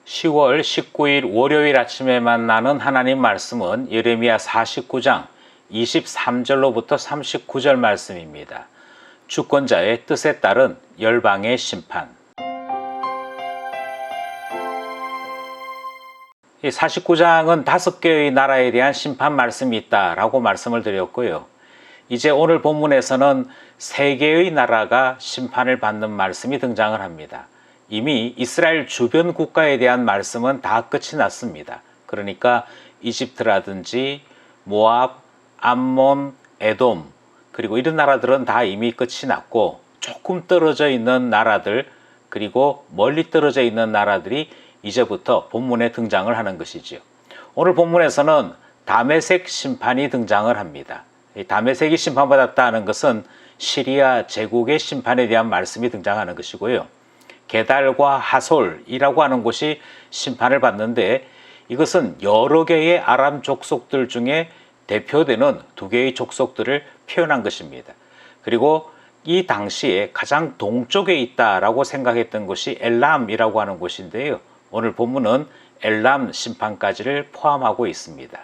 10월 19일 월요일 아침에 만나는 하나님 말씀은 예레미야 49장 23절로부터 39절 말씀입니다. 주권자의 뜻에 따른 열방의 심판. 이 49장은 5개의 나라에 대한 심판 말씀이 있다라고 말씀을 드렸고요. 이제 오늘 본문에서는 3개의 나라가 심판을 받는 말씀이 등장을 합니다. 이미 이스라엘 주변 국가에 대한 말씀은 다 끝이 났습니다. 그러니까 이집트라든지 모압, 암몬, 에돔, 그리고 이런 나라들은 다 이미 끝이 났고, 조금 떨어져 있는 나라들, 그리고 멀리 떨어져 있는 나라들이 이제부터 본문에 등장을 하는 것이지요. 오늘 본문에서는 다메섹 심판이 등장을 합니다. 다메섹이 심판받았다는 것은 시리아 제국의 심판에 대한 말씀이 등장하는 것이고요. 게달과 하솔이라고 하는 곳이 심판을 받는데, 이것은 여러 개의 아람 족속들 중에 대표되는 2개의 족속들을 표현한 것입니다. 그리고 이 당시에 가장 동쪽에 있다라고 생각했던 곳이 엘람이라고 하는 곳인데요. 오늘 본문은 엘람 심판까지를 포함하고 있습니다.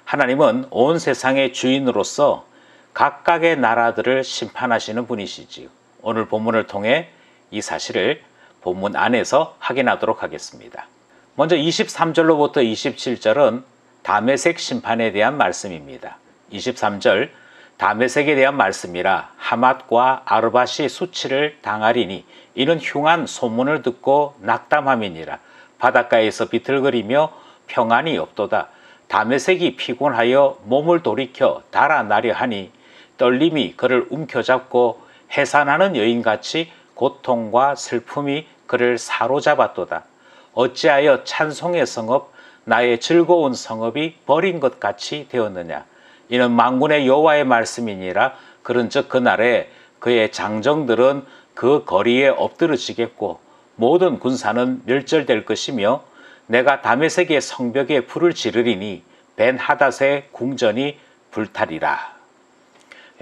하나님은 온 세상의 주인으로서 각각의 나라들을 심판하시는 분이시지요. 오늘 본문을 통해 이 사실을 본문 안에서 확인하도록 하겠습니다. 먼저 23절로부터 27절은 다메섹 심판에 대한 말씀입니다. 23절, 다메섹에 대한 말씀이라 하맛과 아르밧이 수치를 당하리니 이는 흉한 소문을 듣고 낙담함이니라. 바닷가에서 비틀거리며 평안이 없도다. 다메섹이 피곤하여 몸을 돌이켜 달아나려 하니 떨림이 그를 움켜잡고 해산하는 여인같이 고통과 슬픔이 그를 사로잡았도다. 어찌하여 찬송의 성읍, 나의 즐거운 성읍이 버린 것 같이 되었느냐. 이는 만군의 여호와의 말씀이니라. 그런즉 그날에 그의 장정들은 그 거리에 엎드러지겠고 모든 군사는 멸절될 것이며 내가 다메섹의 성벽에 불을 지르리니 벤하닷의 궁전이 불타리라.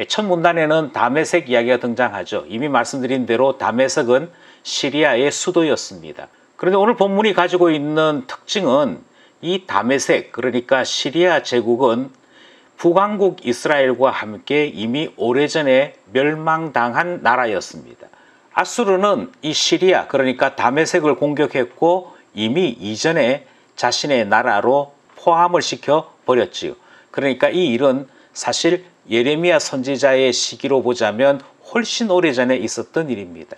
첫 문단에는 다메섹 이야기가 등장하죠. 이미 말씀드린 대로 다메섹은 시리아의 수도였습니다. 그런데 오늘 본문이 가지고 있는 특징은 이 다메섹, 그러니까 시리아 제국은 북왕국 이스라엘과 함께 이미 오래전에 멸망당한 나라였습니다. 아수르는 이 시리아, 그러니까 다메섹을 공격했고 이미 이전에 자신의 나라로 포함을 시켜 버렸지요. 그러니까 이 일은 사실 예레미야 선지자의 시기로 보자면 훨씬 오래전에 있었던 일입니다.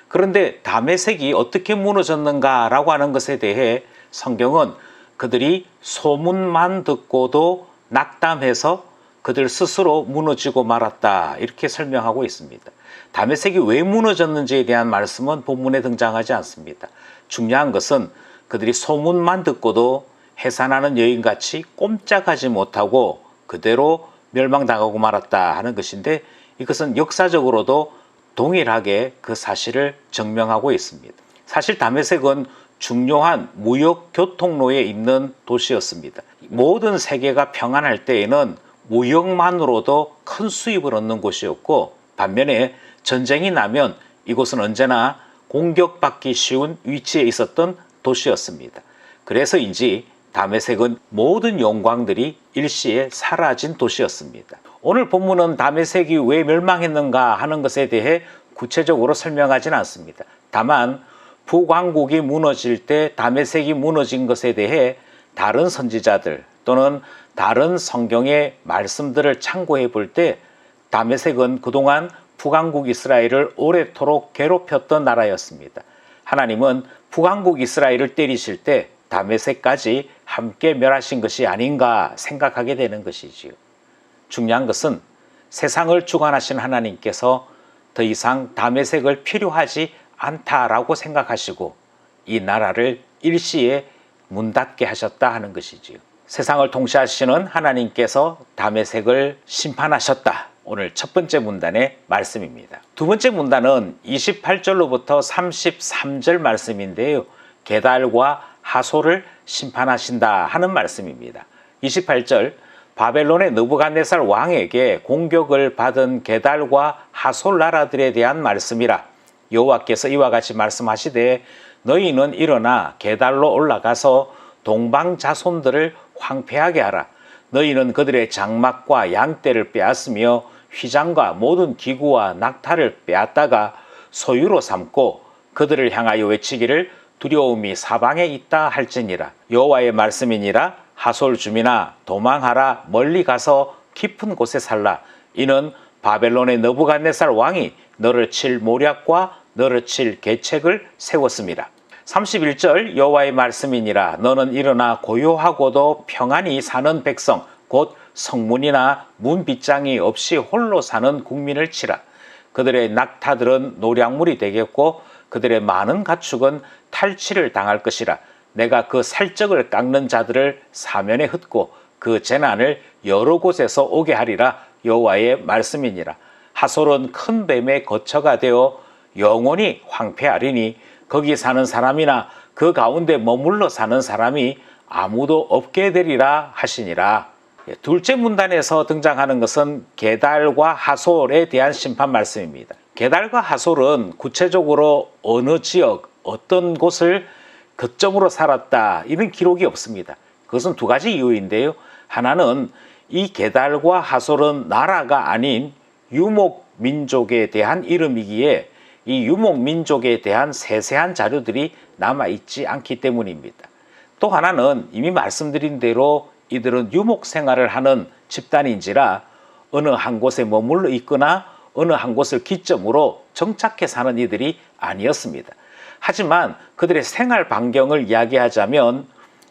그런데 다메섹이 어떻게 무너졌는가라고 하는 것에 대해 성경은 그들이 소문만 듣고도 낙담해서 그들 스스로 무너지고 말았다, 이렇게 설명하고 있습니다. 다메섹이 왜 무너졌는지에 대한 말씀은 본문에 등장하지 않습니다. 중요한 것은 그들이 소문만 듣고도 해산하는 여인같이 꼼짝하지 못하고 그대로 멸망당하고 말았다 하는 것인데, 이것은 역사적으로도 동일하게 그 사실을 증명하고 있습니다. 사실 다메섹은 중요한 무역 교통로에 있는 도시였습니다. 모든 세계가 평안할 때에는 무역만으로도 큰 수입을 얻는 곳이었고, 반면에 전쟁이 나면 이곳은 언제나 공격받기 쉬운 위치에 있었던 도시였습니다. 그래서인지 다메섹은 모든 영광들이 일시에 사라진 도시였습니다. 오늘 본문은 다메섹이 왜 멸망했는가 하는 것에 대해 구체적으로 설명하지는 않습니다. 다만 북왕국이 무너질 때 다메섹이 무너진 것에 대해 다른 선지자들 또는 다른 성경의 말씀들을 참고해 볼 때 다메섹은 그동안 북왕국 이스라엘을 오래도록 괴롭혔던 나라였습니다. 하나님은 북왕국 이스라엘을 때리실 때 다메섹까지 함께 멸하신 것이 아닌가 생각하게 되는 것이지요. 중요한 것은 세상을 주관하신 하나님께서 더 이상 다메섹을 필요하지 않다라고 생각하시고 이 나라를 일시에 문 닫게 하셨다 하는 것이지요. 세상을 통치하시는 하나님께서 다메섹을 심판하셨다. 오늘 첫 번째 문단의 말씀입니다. 두 번째 문단은 28절로부터 33절 말씀인데요. 게달과 하솔을 심판하신다 하는 말씀입니다. 28절, 바벨론의 느부갓네살 왕에게 공격을 받은 게달과 하솔 나라들에 대한 말씀이라. 여호와께서 이와 같이 말씀하시되 너희는 일어나 게달로 올라가서 동방 자손들을 황폐하게 하라. 너희는 그들의 장막과 양떼를 빼앗으며 휘장과 모든 기구와 낙타를 빼앗다가 소유로 삼고 그들을 향하여 외치기를 두려움이 사방에 있다 할지니라. 여호와의 말씀이니라. 하솔 주민아 도망하라. 멀리 가서 깊은 곳에 살라. 이는 바벨론의 느부갓네살 왕이 너를 칠 모략과 너를 칠 계책을 세웠습니다. 31절 여호와의 말씀이니라. 너는 일어나 고요하고도 평안히 사는 백성 곧 성문이나 문 빗장이 없이 홀로 사는 국민을 치라. 그들의 낙타들은 노략물이 되겠고 그들의 많은 가축은 탈취를 당할 것이라. 내가 그 살적을 깎는 자들을 사면에 흩고 그 재난을 여러 곳에서 오게 하리라. 여호와의 말씀이니라. 하솔은 큰 뱀의 거처가 되어 영원히 황폐하리니 거기 사는 사람이나 그 가운데 머물러 사는 사람이 아무도 없게 되리라 하시니라. 둘째 문단에서 등장하는 것은 게달과 하솔에 대한 심판 말씀입니다. 게달과 하솔은 구체적으로 어느 지역, 어떤 곳을 거점으로 살았다 이런 기록이 없습니다. 그것은 두 가지 이유인데요. 하나는 이 게달과 하솔은 나라가 아닌 유목민족에 대한 이름이기에 이 유목민족에 대한 세세한 자료들이 남아있지 않기 때문입니다. 또 하나는 이미 말씀드린 대로 이들은 유목생활을 하는 집단인지라 어느 한 곳에 머물러 있거나 어느 한 곳을 기점으로 정착해 사는 이들이 아니었습니다. 하지만 그들의 생활 반경을 이야기하자면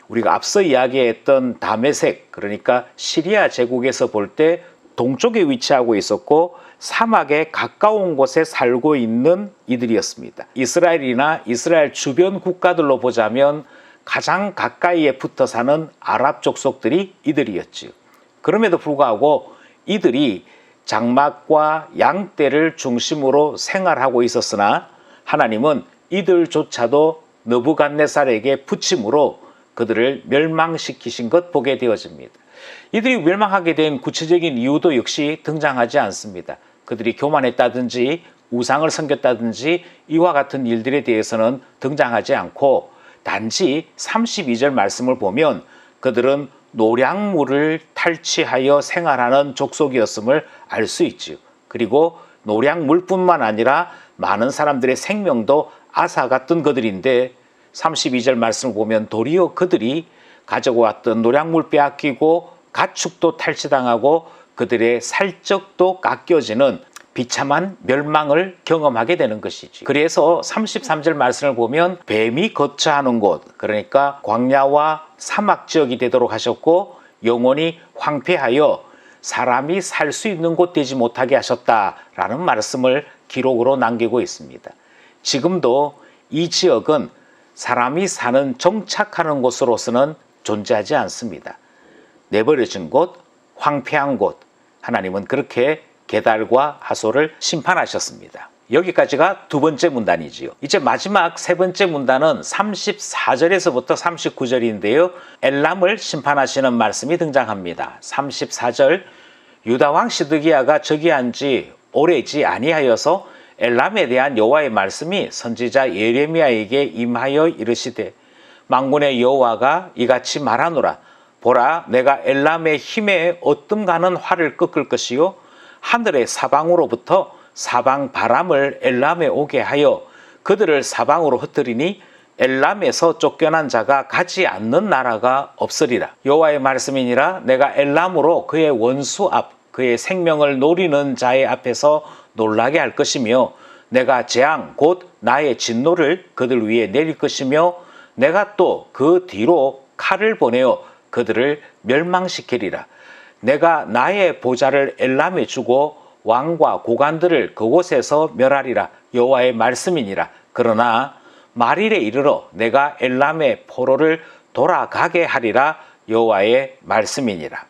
우리가 앞서 이야기했던 다메섹, 그러니까 시리아 제국에서 볼 때 동쪽에 위치하고 있었고 사막에 가까운 곳에 살고 있는 이들이었습니다. 이스라엘이나 이스라엘 주변 국가들로 보자면 가장 가까이에 붙어 사는 아랍 족속들이 이들이었지요. 그럼에도 불구하고 이들이 장막과 양떼를 중심으로 생활하고 있었으나 하나님은 이들조차도 느부갓네살에게 붙임으로 그들을 멸망시키신 것 보게 되어집니다. 이들이 멸망하게 된 구체적인 이유도 역시 등장하지 않습니다. 그들이 교만했다든지 우상을 섬겼다든지 이와 같은 일들에 대해서는 등장하지 않고 단지 32절 말씀을 보면 그들은 노략물을 탈취하여 생활하는 족속이었음을 알 수 있지요. 그리고 노략물뿐만 아니라 많은 사람들의 생명도 앗아갔던 그들인데 32절 말씀을 보면 도리어 그들이 가지고 왔던 노략물 빼앗기고 가축도 탈취당하고 그들의 살적도 깎여지는 비참한 멸망을 경험하게 되는 것이지. 그래서 33절 말씀을 보면 뱀이 거처하는 곳, 그러니까 광야와 사막 지역이 되도록 하셨고 영원히 황폐하여 사람이 살 수 있는 곳 되지 못하게 하셨다라는 말씀을 기록으로 남기고 있습니다. 지금도 이 지역은 사람이 사는 정착하는 곳으로서는 존재하지 않습니다. 내버려진 곳, 황폐한 곳, 하나님은 그렇게 게달과 하솔을 심판하셨습니다. 여기까지가 두 번째 문단이지요. 이제 마지막 세 번째 문단은 34절에서부터 39절인데요. 엘람을 심판하시는 말씀이 등장합니다. 34절 유다왕 시드기야가 즉위한 지 오래지 아니하여서 엘람에 대한 여호와의 말씀이 선지자 예레미야에게 임하여 이르시되 만군의 여호와가 이같이 말하노라. 보라, 내가 엘람의 힘에 어뜸가는 활을 꺾을 것이요 하늘의 사방으로부터 사방 바람을 엘람에 오게 하여 그들을 사방으로 흩뜨리니 엘람에서 쫓겨난 자가 가지 않는 나라가 없으리라. 여호와의 말씀이니라. 내가 엘람으로 그의 원수 앞, 그의 생명을 노리는 자의 앞에서 놀라게 할 것이며 내가 재앙 곧 나의 진노를 그들 위에 내릴 것이며 내가 또 그 뒤로 칼을 보내어 그들을 멸망시키리라. 내가 나의 보좌를 엘람에 주고 왕과 고관들을 그곳에서 멸하리라. 여호와의 말씀이니라. 그러나 말일에 이르러 내가 엘람의 포로를 돌아가게 하리라. 여호와의 말씀이니라.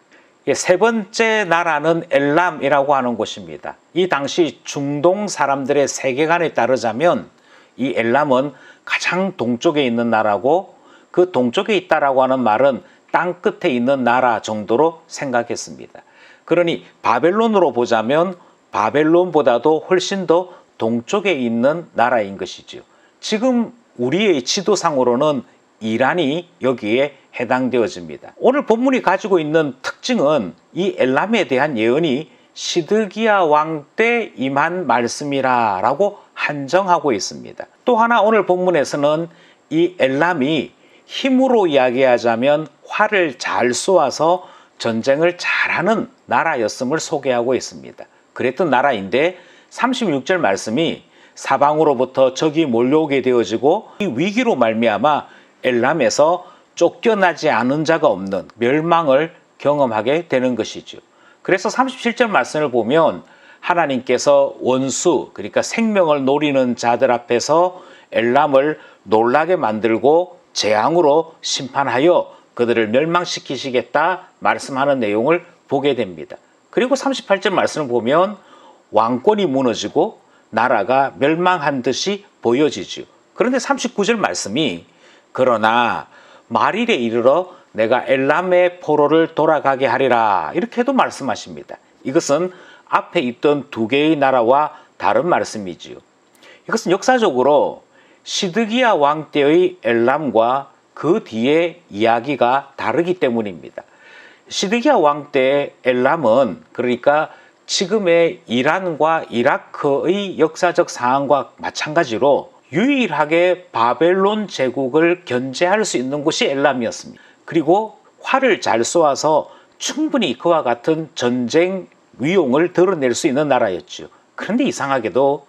세 번째 나라는 엘람이라고 하는 곳입니다. 이 당시 중동 사람들의 세계관에 따르자면 이 엘람은 가장 동쪽에 있는 나라고 그 동쪽에 있다라고 하는 말은 땅 끝에 있는 나라 정도로 생각했습니다. 그러니 바벨론으로 보자면 바벨론보다도 훨씬 더 동쪽에 있는 나라인 것이지요. 지금 우리의 지도상으로는 이란이 여기에 해당되어집니다. 오늘 본문이 가지고 있는 특징은 이 엘람에 대한 예언이 시드기야 왕 때 임한 말씀이라 라고 한정하고 있습니다. 또 하나 오늘 본문에서는 이 엘람이 힘으로 이야기하자면 활을 잘 쏘아서 전쟁을 잘하는 나라였음을 소개하고 있습니다. 그랬던 나라인데 36절 말씀이 사방으로부터 적이 몰려오게 되어지고 이 위기로 말미암아 엘람에서 쫓겨나지 않은 자가 없는 멸망을 경험하게 되는 것이죠. 그래서 37절 말씀을 보면 하나님께서 원수, 그러니까 생명을 노리는 자들 앞에서 엘람을 놀라게 만들고 재앙으로 심판하여 그들을 멸망시키시겠다 말씀하는 내용을 보게 됩니다. 그리고 38절 말씀을 보면 왕권이 무너지고 나라가 멸망한 듯이 보여지죠. 그런데 39절 말씀이 그러나 말일에 이르러 내가 엘람의 포로를 돌아가게 하리라 이렇게도 말씀하십니다. 이것은 앞에 있던 두 개의 나라와 다른 말씀이지요. 이것은 역사적으로 시드기야 왕 때의 엘람과 그 뒤의 이야기가 다르기 때문입니다. 시드기야 왕 때의 엘람은 그러니까 지금의 이란과 이라크의 역사적 상황과 마찬가지로 유일하게 바벨론 제국을 견제할 수 있는 곳이 엘람이었습니다. 그리고 활을 잘 쏘아서 충분히 그와 같은 전쟁 위용을 드러낼 수 있는 나라였죠. 그런데 이상하게도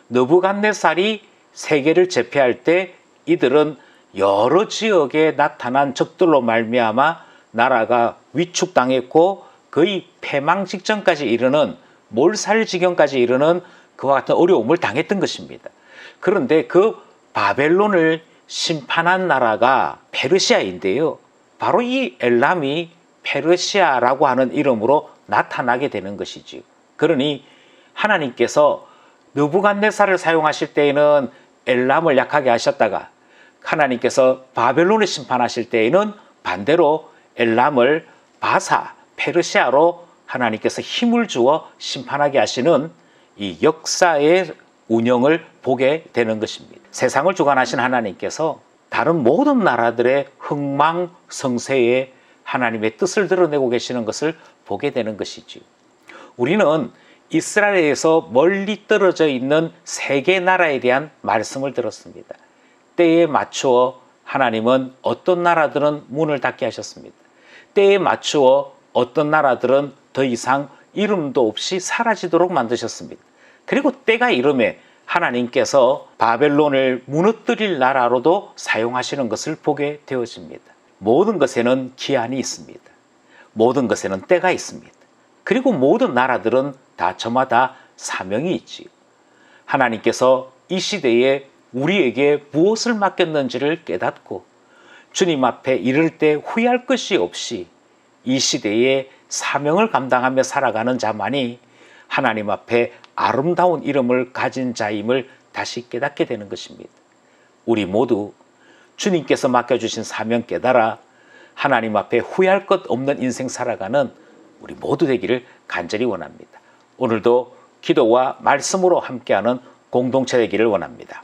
느부갓네살이 세계를 제패할 때 이들은 여러 지역에 나타난 적들로 말미암아 나라가 위축당했고 거의 패망 직전까지 이르는 몰살 지경까지 이르는 그와 같은 어려움을 당했던 것입니다. 그런데 그 바벨론을 심판한 나라가 페르시아인데요. 바로 이 엘람이 페르시아라고 하는 이름으로 나타나게 되는 것이지요. 그러니 하나님께서 느부갓네살을 사용하실 때에는 엘람을 약하게 하셨다가 하나님께서 바벨론을 심판하실 때에는 반대로 엘람을 바사, 페르시아로 하나님께서 힘을 주어 심판하게 하시는 이 역사의 운영을 보게 되는 것입니다. 세상을 주관하신 하나님께서 다른 모든 나라들의 흥망성쇠에 하나님의 뜻을 드러내고 계시는 것을 보게 되는 것이지요. 우리는 이스라엘에서 멀리 떨어져 있는 세계 나라에 대한 말씀을 들었습니다. 때에 맞추어 하나님은 어떤 나라들은 문을 닫게 하셨습니다. 때에 맞추어 어떤 나라들은 더 이상 이름도 없이 사라지도록 만드셨습니다. 그리고 때가 이름에 하나님께서 바벨론을 무너뜨릴 나라로도 사용하시는 것을 보게 되어집니다. 모든 것에는 기한이 있습니다. 모든 것에는 때가 있습니다. 그리고 모든 나라들은 다 저마다 사명이 있지요. 하나님께서 이 시대에 우리에게 무엇을 맡겼는지를 깨닫고 주님 앞에 이를 때 후회할 것이 없이 이 시대에 사명을 감당하며 살아가는 자만이 하나님 앞에 아름다운 이름을 가진 자임을 다시 깨닫게 되는 것입니다. 우리 모두 주님께서 맡겨주신 사명 깨달아 하나님 앞에 후회할 것 없는 인생 살아가는 우리 모두 되기를 간절히 원합니다. 오늘도 기도와 말씀으로 함께하는 공동체 되기를 원합니다.